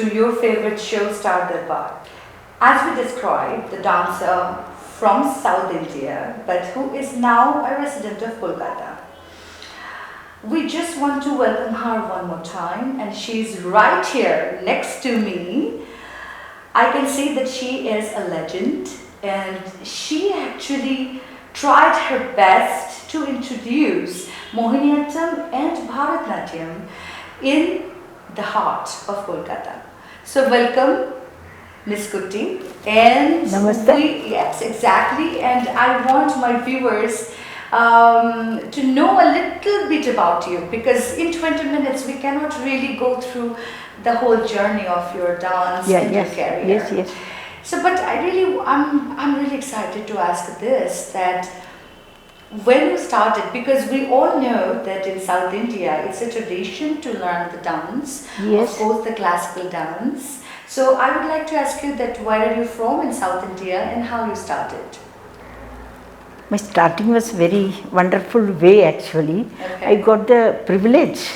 to your favorite show, Star Darbar. As we described, the dancer from South India, but who is now a resident of Kolkata. We just want to welcome her one more time, and she's right here next to me. I can see that she is a legend, and she actually tried her best to introduce Mohiniyattam and Bharatnatyam in the heart of Kolkata. So welcome, Miss Kutty. And Namaste. yes, exactly. And I want my viewers to know a little bit about you, because in 20 minutes we cannot really go through the whole journey of your dance and your career. Yes. So, but I'm really excited to ask this, that when you started, because we all know that in South India it's a tradition to learn the dance, Yes. of course the classical dance. So I would like to ask you that where are you from in South India and how you started? My starting was very wonderful way actually. Okay. I got the privilege,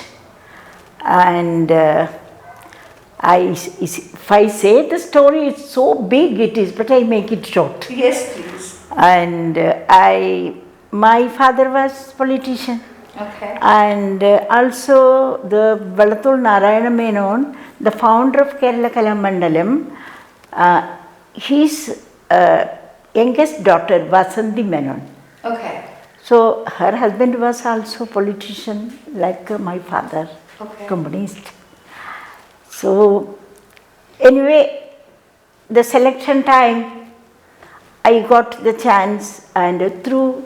and if I say the story, it's so big it is, but I make it short. Yes, please. And my father was politician. Okay. And also the Valathul Narayana Menon, the founder of Kerala Kalamandalam, his youngest daughter Vasanthi Menon. Okay. So her husband was also politician like my father, Okay. communist. So anyway, the selection time, I got the chance, and through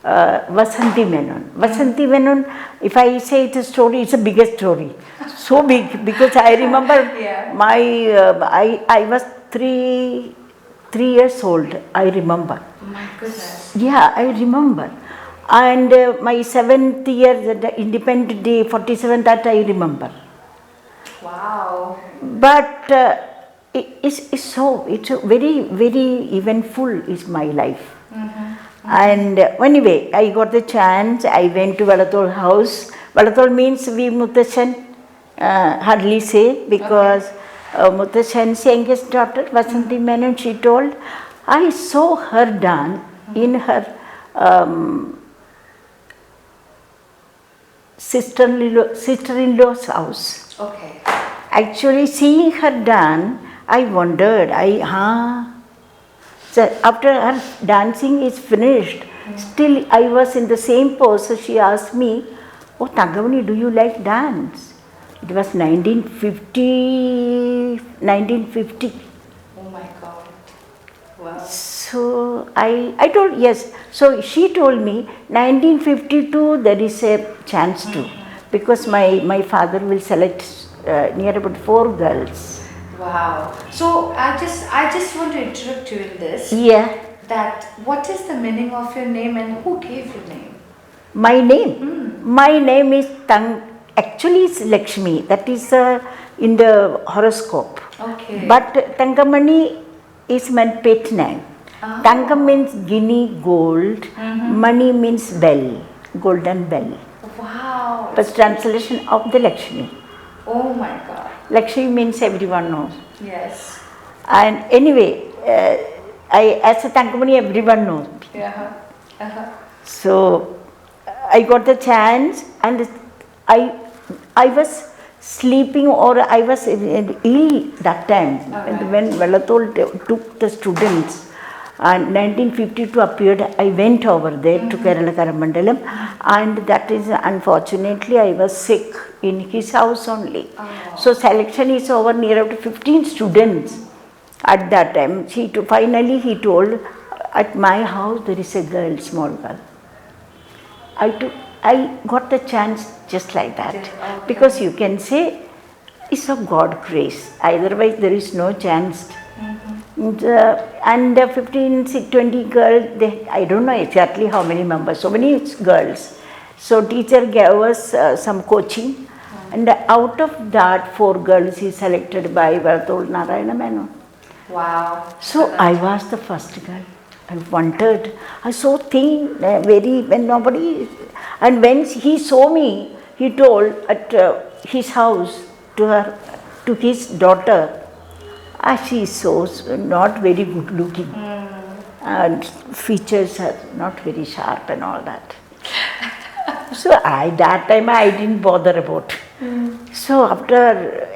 Vasanthi Menon. Vasanthi Menon, if I say the story, it's a bigger story. So big, because I remember Yeah. I was three years old, I remember. My goodness. Yeah, I remember. And my 7th year, the Independent Day, 47th, that I remember. Wow. But it's very, very eventful is my life. And anyway, I got the chance. I went to Valathol house. Valathol means we Muthashan hardly say, because Muthashan's youngest daughter, Vasanthi Menon, she told, I saw her dance in her sister-in-law's house. Okay. Actually, seeing her dance, I wondered, So after her dancing is finished, still I was in the same pose. So she asked me, "Oh, Thankamani, do you like dance?" It was 1950. Oh my God. Wow. So I told yes. So she told me 1952 there is a chance to, because my father will select near about 4 girls. Wow. So I just want to interrupt you in this. Yeah. That what is the meaning of your name and who gave your name? My name? My name is actually it's Lakshmi. That is in the horoscope. Okay. But Thankamani is my pet name. Thankam means guinea, gold. Mani means bell, golden bell. Wow. But translation of the Lakshmi. Oh my God. Lakshmi means everyone knows. Yes. And anyway, as a Thankamani, everyone knows. Yeah. So I got the chance, and I was sleeping, or I was ill that time. And when Valathol took the students, and 1952 appeared, I went over there to Kerala Karamandalam, and that is unfortunately I was sick in his house only. So selection is over, near up to 15 students at that time. Finally he told, at my house there is a girl, small girl. I got the chance just like that, because you can say it's of God grace, otherwise there is no chance. And 15, 20 girls, I don't know exactly how many members, so many girls. So teacher gave us some coaching, and out of that 4 girls is selected by Valathol Narayana Menon. Wow. So I was the first girl. I wondered. I saw thing when nobody, and when he saw me, he told at his house to her, to his daughter, she is so not very good looking. And features are not very sharp and all that. So that time I didn't bother about. So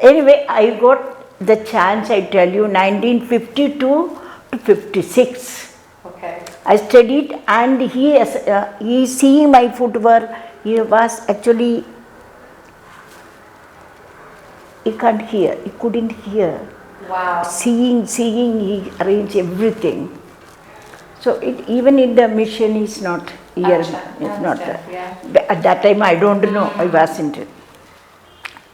anyway, I got the chance, I tell you, 1952 to 56. Okay. I studied, and he seeing my footwork, he was actually, he can't hear, he couldn't hear. Wow. Seeing, he arranged everything. So even in the mission is not here. It's not. At that time I don't know. I wasn't.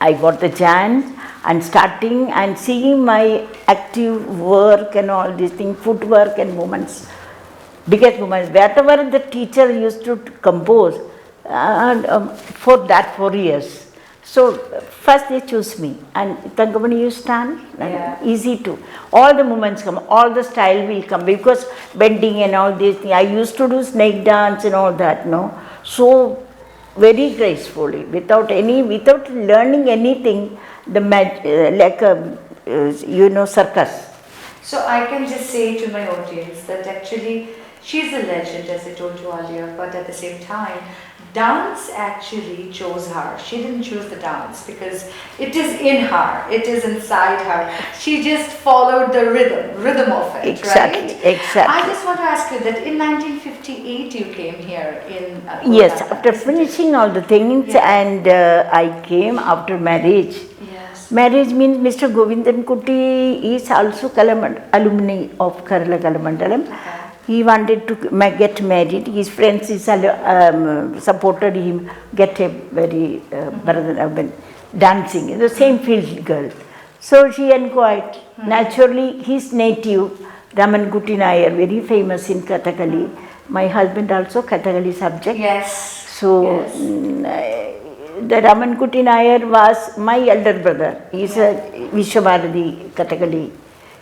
I got the chance and starting and seeing my active work and all these things, footwork and movements, biggest movements, whatever the teacher used to compose, for that 4 years. So first they choose me, and Thankamani, you stand, easy to. All the movements come, all the style will come, because bending and all these things. I used to do snake dance and all that, no. So very gracefully, without learning anything, circus. So I can just say to my audience that actually she's a legend, as I told you earlier, but at the same time, dance actually chose her. She didn't choose the dance because it is in her, it is inside her. She just followed the rhythm of it, exactly, right? Exactly. I just want to ask you that in 1958 you came here in yes, after finishing all the things, and I came after marriage. Yes. Marriage means Mr. Govindan Kutty is also alumni of Kerala Kalamandalam. Okay. He wanted to get married. His friends supported him get a very dancing, the same field girl. So she inquired. Naturally, his native Raman Kutty Nair, very famous in Kathakali. My husband also Kathakali subject. Yes. So the Raman Kutty Nair was my elder brother. He is a Vishwabharati Kathakali.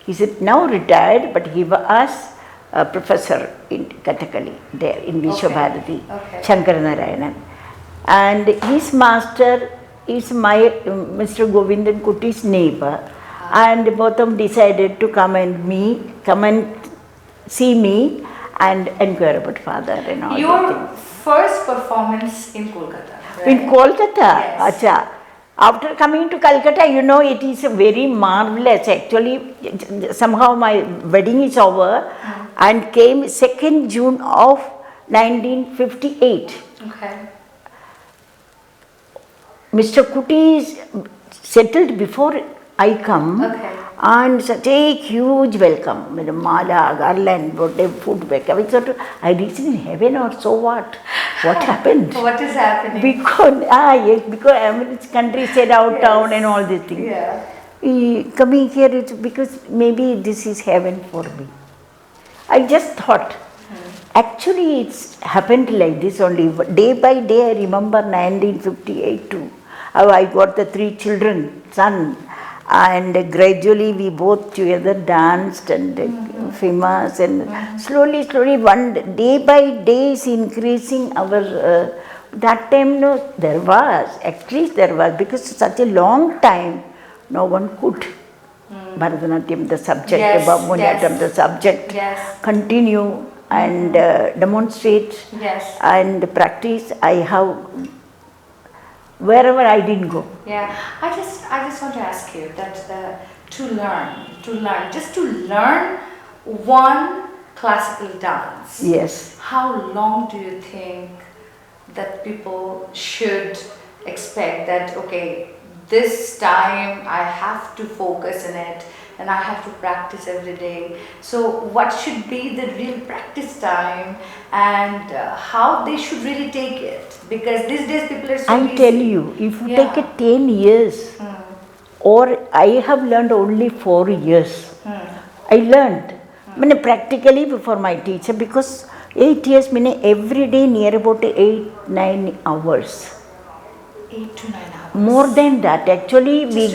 He is now retired, but he was a professor in Kathakali there in Vishwabharati, Shankaranarayanan. And his master is my Mr. Govindan Kutty's neighbor. And both of them decided to come and see me and inquire about father and all. Your first performance in Kolkata, right? In Kolkata? Yes. Acha. After coming to Calcutta, it is very marvelous. Actually, somehow my wedding is over and came 2nd June of 1958. Okay. Mr. Kutty is settled before I come, and such a huge welcome with a mala, garland, food, I reached in heaven, or so what? What happened? What is happening? Because it's countryside, out town and all these things. Yeah. Coming here, it's because maybe this is heaven for me. I just thought. Actually, it's happened like this only. Day by day, I remember 1958 too. How I got the 3 children, son. And gradually we both together danced and famous, and slowly, one day by day is increasing our, that time there was, at least there was, because such a long time no one could Bharatanatyam the subject, Mohiniyattam the subject, continue and demonstrate and practice. I have wherever I didn't go. Yeah, I just want to ask you that to learn one classical dance. Yes. How long do you think that people should expect that, okay, this time I have to focus in it and I have to practice every day. So what should be the real practice time, and how they should really take it? Because these days people are so busy. I tell you, if you take it 10 years, or I have learned only 4 years. I learned practically before my teacher, because 8 years mean every day near about 8-9 hours. 8 to 9 hours. More than that, actually. Just we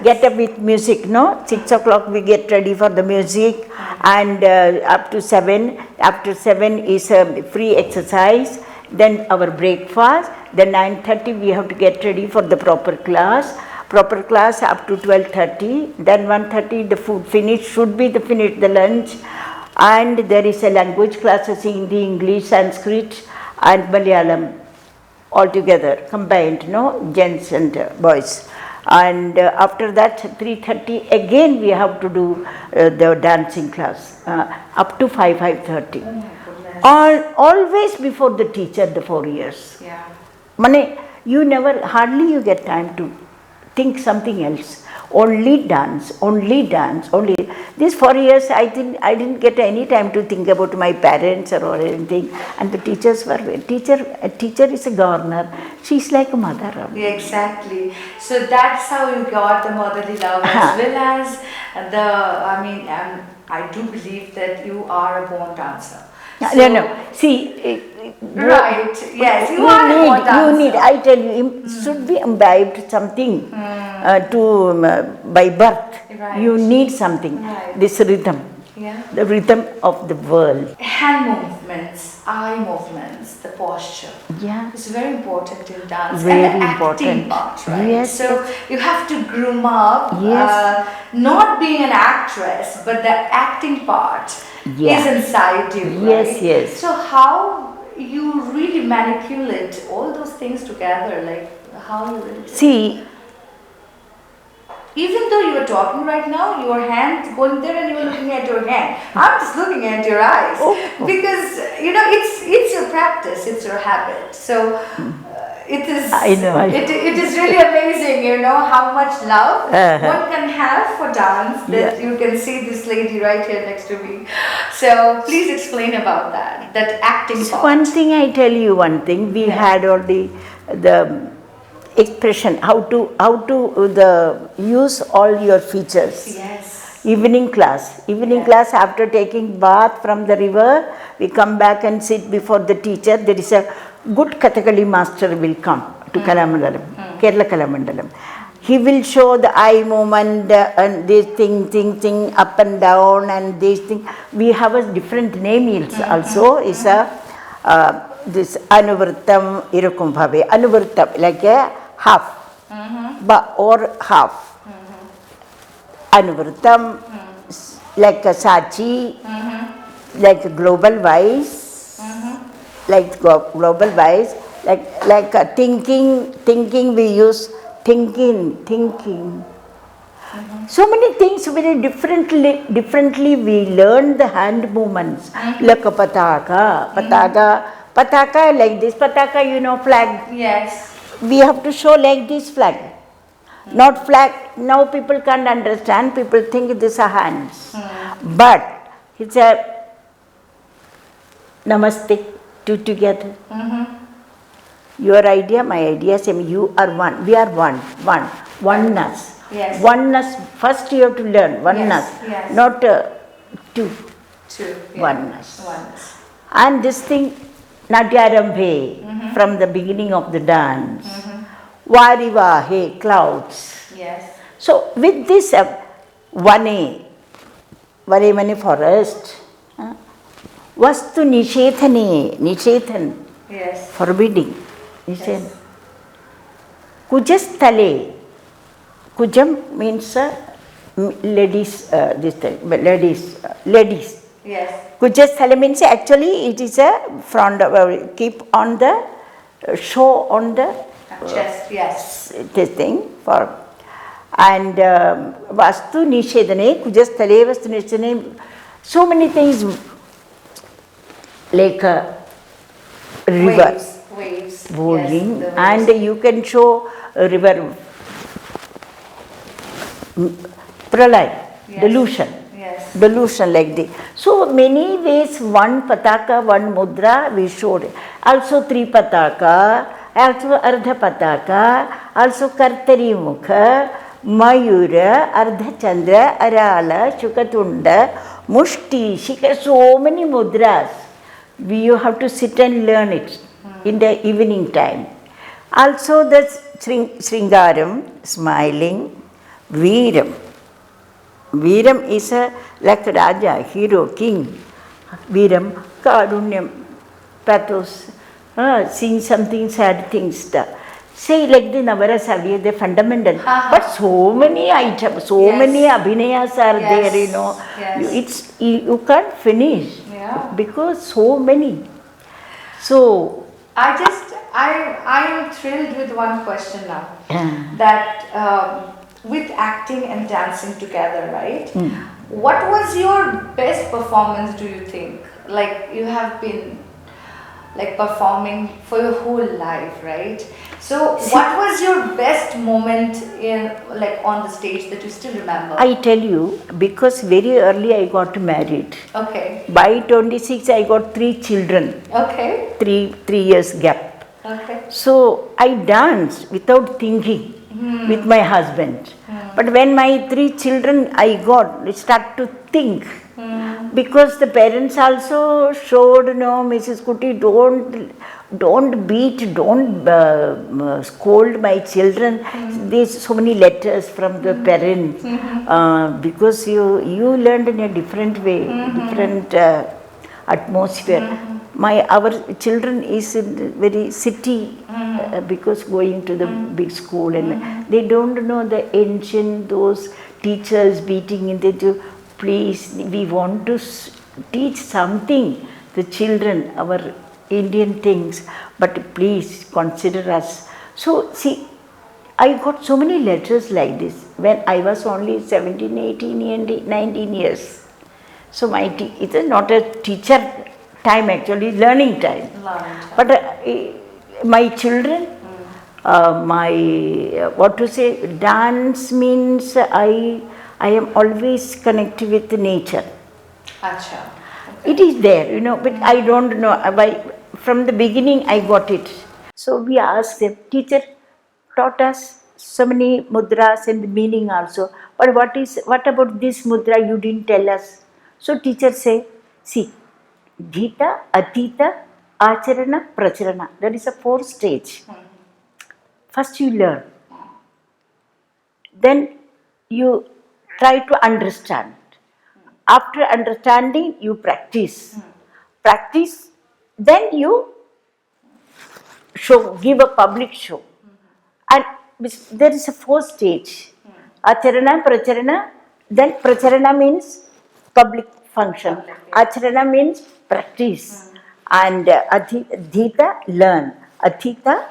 get up with music, no? 6 o'clock we get ready for the music, and up to 7. After 7 is a free exercise. Then our breakfast. Then 9:30 we have to get ready for the proper class. proper class up to 12:30. Then 1:30 the food finished, should be the finished the lunch. And there is a language classes, Hindi, English, Sanskrit and Malayalam all together, combined, gents and boys. And after that 3:30 again we have to do the dancing class up to 5:30. Oh my goodness. Always before the teacher, the 4 years. Yeah. Mane, you never, hardly you get time to think something else. Only dance, only dance, only. These 4 years, I didn't get any time to think about my parents or anything. And the teachers were, a teacher is a governor. She's like a mother. Yeah, exactly. So that's how you got the motherly love as well as I do believe that you are a born dancer. No. See, right. Yes, you are a born dancer. You need. I tell you, should be imbibed something by birth. Right. You need something. Right. This rhythm. Yeah. The rhythm of the world. Hand movements, eye movements, the posture. Yeah. It's very important in dance. Very and the important. acting part, right? Yes. So you have to groom up, Yes. not being an actress, but the acting part is inside you, right? Yes. So how you really manipulate all those things together, like how you really See, even though you were talking right now, your hand's going there and you were looking at your hand. I'm just looking at your eyes because it's your practice, it's your habit. So it is. I know. It is really amazing, how much love one can have for dance. That you can see this lady right here next to me. So please explain about that acting part. one thing I tell you, we had already the expression how to use all your features. Yes. Evening class after taking bath from the river, we come back and sit before the teacher. There is a good Kathakali master will come to Kalamandalam, Kerala Kalamandalam. He will show the eye movement and this thing up and down and this thing. We have a different name also. Is a this Anuvritam Irukum Bhave. Anuvritam, like a half, or half. Anuvritam, like a Sachi, like a global wise, global wise, like a thinking we use, thinking. So many things very differently we learn the hand movements. Like a pataka like this, flag. Yes. We have to show like this flag. Not flag, now people can't understand, people think these are hands. But it's a namaste, two together. Your idea, my idea, same, you are one, we are oneness. Yes. Oneness, first you have to learn, oneness, Yes. not two. Yeah. Oneness. Oneness. And this thing, Natyarambe, from the beginning of the dance, Varivahe, clouds. Yes. So with this Vane mani forest, Vastu Nishethan, Yes. forbidding. Yes. Kujastale, Kujam means ladies, ladies. Yes. Kujastale means actually it is a front, keep on the show on the Chest, yes. this thing for. And Vastu Nishedane, Kujastale Vastu Nishedane, so many things like a river. Waves. Volume, Yes, and you can show a river pralay, delusion. Yes. Delusion like this. So many ways, one pataka, one mudra we showed. Also three pataka, also ardha pataka, also kartari mukha, mayura, ardha chandra, arala, shukatunda, mushti, shika, so many mudras. You have to sit and learn it in the evening time. Also the Sringaram, smiling, Veeram. Veeram is like Raja, hero, king. Veeram, Karunyam, pathos, seeing something sad things. say like the Navarasavya, the fundamental, but so many items, so Yes. many abhinayas are there, you know. Yes. You can't finish Yeah. because so many. So, I am thrilled with one question now. That with acting and dancing together, right? What was your best performance, do you think? Like you have been like performing for your whole life, right? So what was your best moment in like on the stage that you still remember? I tell you, because very early I got married. Okay. By 26, I got 3 children. Okay. Three years gap. Okay. So I danced without thinking with my husband. But when my 3 children I got, I start to think. Because the parents also showed, no, Mrs. Kutty, don't beat, don't scold my children. There's so many letters from the parents. Because you learned in a different way, different atmosphere. Our children is in very city because going to the big school, and they don't know the ancient, those teachers beating in the, please, we want to teach something, the children, our Indian things, but please consider us. So see, I got so many letters like this when I was only 17, 18, and 19 years. So it is not a teacher time, actually learning time. But my children, what to say, dance means I am always connected with nature. Acha. It is there, you know, but I don't know. From the beginning, I got it. So we asked them, teacher taught us so many mudras and the meaning also. But what about this mudra you didn't tell us? So teacher say, see, Dhita, Atita, Acharana, Pracharana. That is a 4 stage. First you learn. Then you try to understand. After understanding, you practice. Practice, then you show, give a public show. And there is a 4 stage. Acharana, Pracharana, then Pracharana means public function. Acharana means practice. And Adhita, learn. Adhita,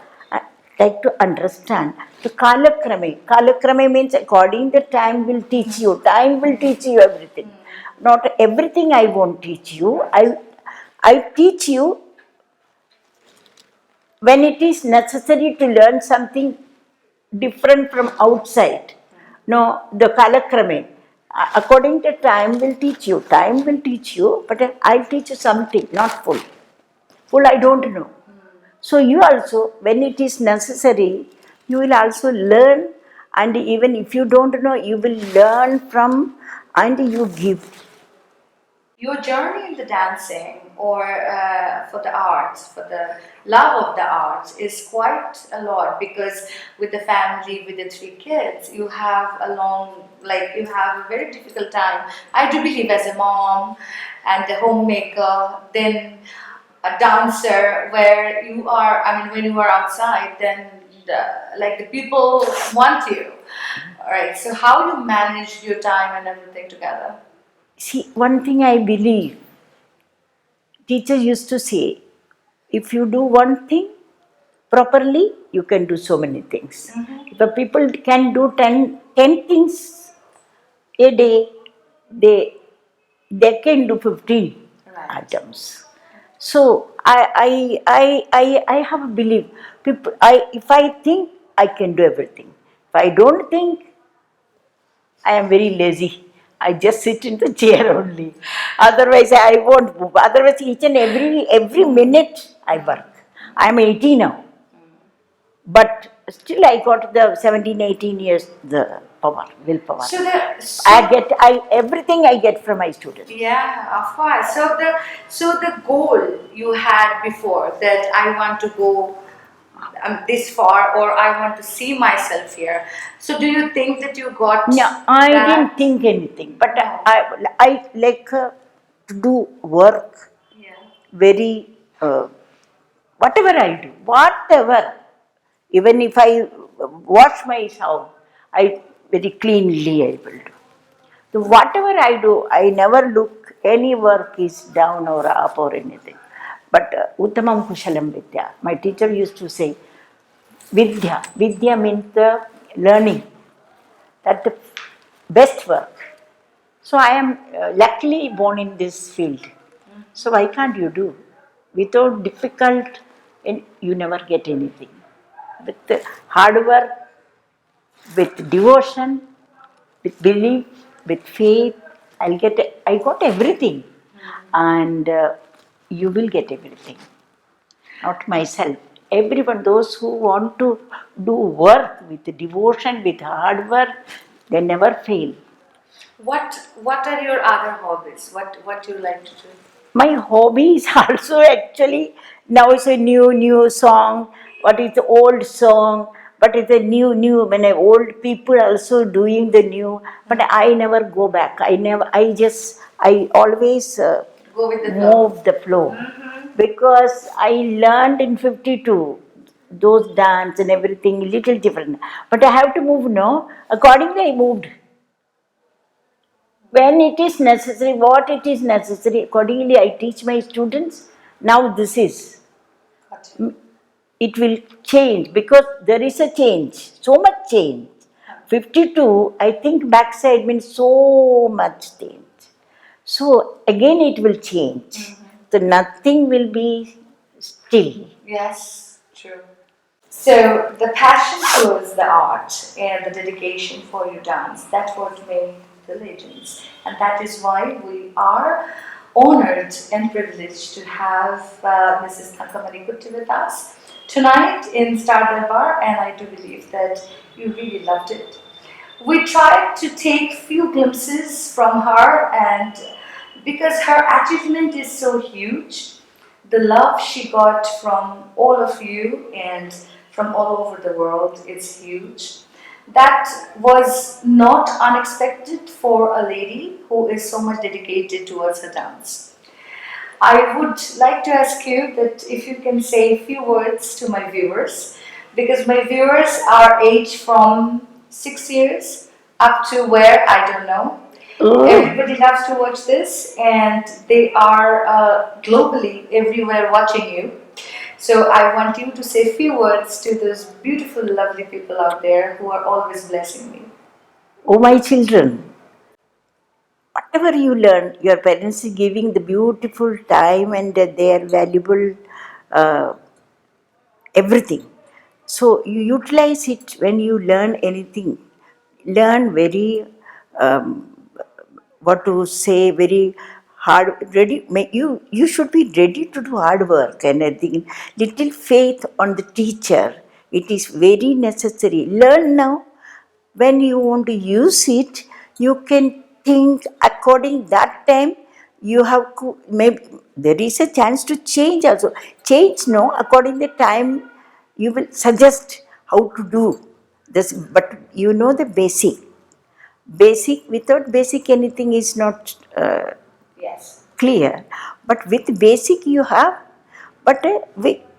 like to understand. So Kalakrame means according to time will teach you. Time will teach you everything. Not everything I won't teach you. I teach you when it is necessary to learn something different from outside. No, the Kalakrame. According to time will teach you. Time will teach you, but I'll teach you something, not full. Full I don't know. So you also, when it is necessary, you will also learn, and even if you don't know, you will learn from and you give. Your journey in the dancing or for the arts, for the love of the arts is quite a lot, because with the family, with the 3 kids, you have you have a very difficult time. I do believe as a mom and a homemaker, then a dancer, where you are, I mean, when you are outside, then the people want you. Alright, so how you manage your time and everything together? See, one thing I believe, teachers used to say, if you do one thing properly, you can do so many things. If the people can do 10 things a day, they can do 15 items. So I have a belief. If I think, I can do everything. If I don't think, I am very lazy. I just sit in the chair only. Otherwise, I won't move. Otherwise, each and every minute I work. I am 80 now. But still I got the 17, 18 years, the power, willpower. Everything I get from my students. Yeah, of course. So the goal you had before, that I want to go this far, or I want to see myself here. So do you think that you got No, I that? didn't think anything. But I like to do work very, whatever I do, whatever. Even if I wash myself, I very cleanly able to. So whatever I do, I never look any work is down or up or anything. But Uttamam Kushalam Vidya. My teacher used to say, Vidya. Vidya means the learning. That's the best work. So I am luckily born in this field. So why can't you do? Without difficult, you never get anything. With the hard work, with devotion, with belief, with faith, I got everything. And you will get everything. Not myself. Everyone, those who want to do work with devotion, with hard work, they never fail. What are your other hobbies? What you like to do? My hobby is also actually now it's a new song. What is the old song? But it's a new. When old people also doing the new, but I never go back. I always Go with the flow. move the flow because I learned in 52 those dance and everything little different. But I have to move now. Accordingly, I moved. When it is necessary, what it is necessary, accordingly I teach my students. Now this is, it will change because there is a change, so much change. 52, I think backside means so much change. So again it will change. So nothing will be still. Yes, true. So the passion towards the art and the dedication for your dance, that's what made the legends. And that is why we are honored and privileged to have Mrs. Thankamani Kutty with us tonight in Star Darbar, and I do believe that you really loved it. We tried to take few glimpses from her, and because her achievement is so huge, the love she got from all of you and from all over the world is huge. That was not unexpected for a lady who is so much dedicated towards her dance. I would like to ask you that if you can say a few words to my viewers, because my viewers are aged from 6 years up to where I don't know. Everybody loves to watch this, and they are globally everywhere watching you. So I want you to say a few words to those beautiful, lovely people out there who are always blessing me. Oh, my children, whatever you learn, your parents is giving the beautiful time and their valuable uh, everything. So you utilize it when you learn anything. Learn very, um, what to say, very hard, ready. You should be ready to do hard work and everything. Little faith on the teacher. It is very necessary. Learn now. When you want to use it, you can think according that time. You have maybe there is a chance to change also. Change no according the time. You will suggest how to do this, but you know the basic. Without basic anything is not Yes. clear. But with basic you have, but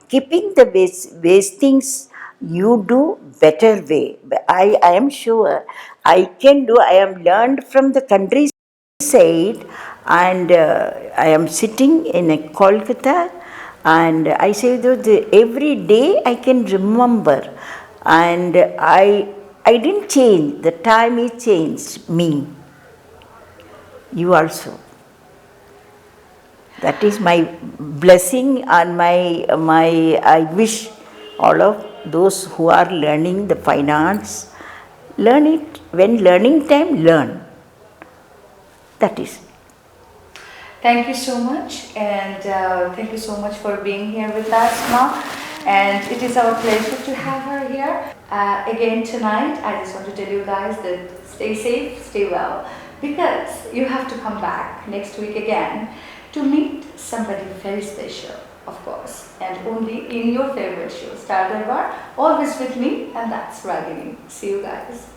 keeping the base things, you do better way. I am sure I can do. I am learned from the countryside, and I am sitting in a Kolkata, and I say that every day I can remember, and I didn't change. The time it changed me. You also. That is my blessing and my I wish all of those who are learning the fine arts, learn it. When learning time, learn. That is. Thank you so much, and thank you so much for being here with us, Ma. And it is our pleasure to have her here. Again tonight, I just want to tell you guys that stay safe, stay well, because you have to come back next week again to meet somebody very special, of course, and only in your favorite show, Star Darbar, always with me, and that's Ragini. See you guys.